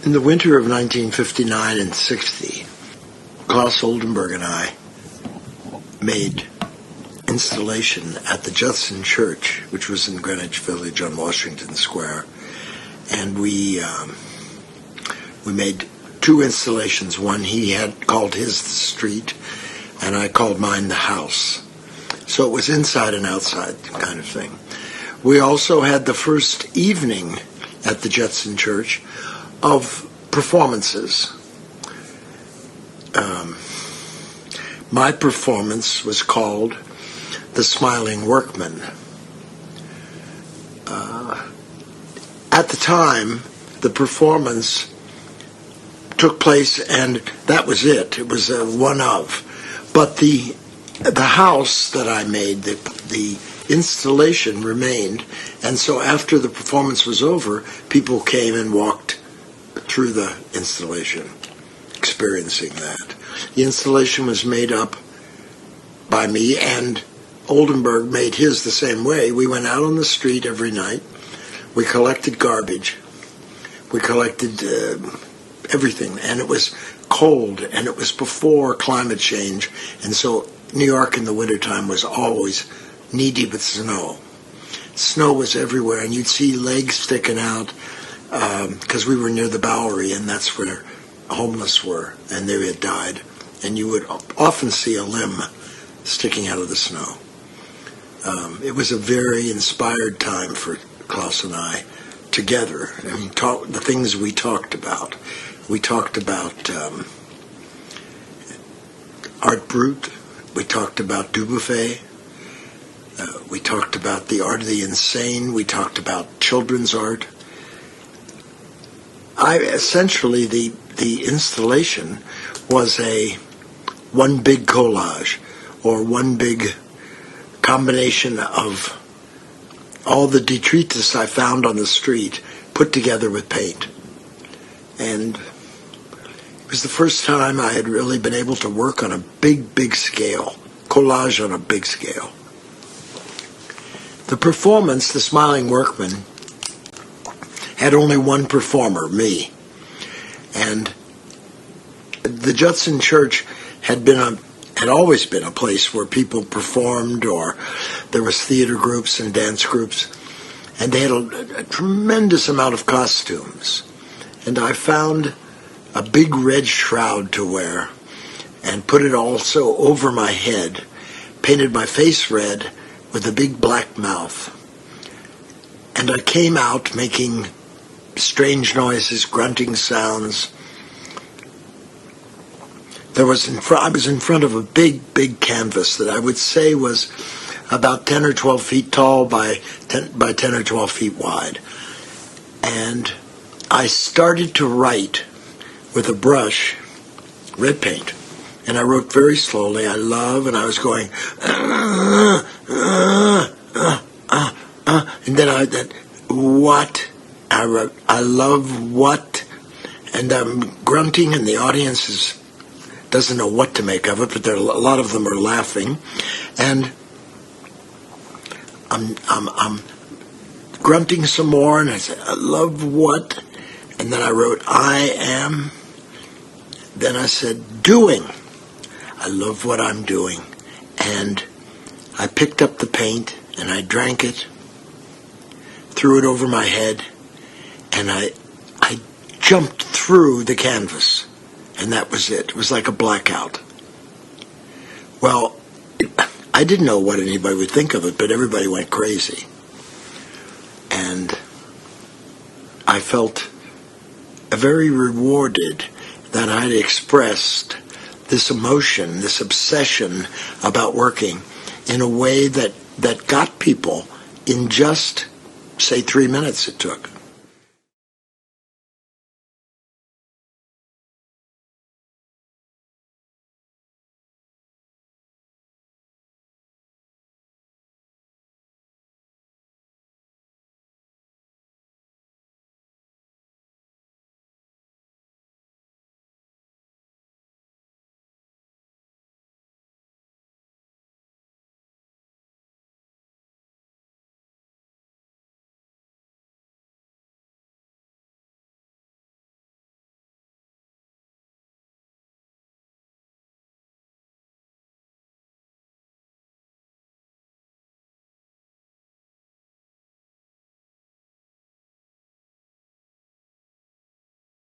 In the winter of 1959 and 60, Klaus Oldenburg and I made installation at the Judson Church, which was in Greenwich Village on Washington Square, and we made two installations. One he had called his the street, and I called mine the house. So it was inside and outside kind of thing. We also had the first evening at the Judson Church of performances. My performance was called The Smiling Workman. At the time, the performance took place, and that was it. It was a one of. But the house that I made, the installation remained, and so after the performance was over, people came and walked through the installation, experiencing that. The installation was made up by me, and Oldenburg made his the same way. We went out on the street every night. We collected garbage. We collected everything, and it was cold, and it was before climate change, and so New York in the wintertime was always knee-deep with snow. Snow was everywhere, and you'd see legs sticking out because we were near the Bowery, and that's where homeless were, and they had died. And you would often see a limb sticking out of the snow. It was a very inspired time for Klaus and I together. I mean, the things we talked about. We talked about Art Brut. We talked about Dubuffet. We talked about the art of the insane. We talked about children's art. Essentially, the installation was one big collage, or one big combination of all the detritus I found on the street put together with paint. And it was the first time I had really been able to work on a big scale, collage on a big scale. The performance, The Smiling Workman, had only one performer, me. And the Judson Church had always been a place where people performed, or there was theater groups and dance groups, and they had a tremendous amount of costumes. And I found a big red shroud to wear and put it also over my head, painted my face red with a big black mouth. And I came out making strange noises, grunting sounds. I was in front of a big canvas that I would say was about 10 or 12 feet tall by 10 or 12 feet wide. And I started to write with a brush, red paint, and I wrote very slowly, I love, and I was going, and then what? I wrote, I love what? And I'm grunting, and the audience doesn't know what to make of it, but a lot of them are laughing, and I'm grunting some more, and I said, I love what? And then I wrote, I am. Then I said, doing. I love what I'm doing. And I picked up the paint, and I drank it, threw it over my head, and I jumped through the canvas. And that was it. It was like a blackout. Well, I didn't know what anybody would think of it, but everybody went crazy. And I felt very rewarded that I'd expressed this emotion, this obsession about working in a way that got people in just, say, 3 minutes it took.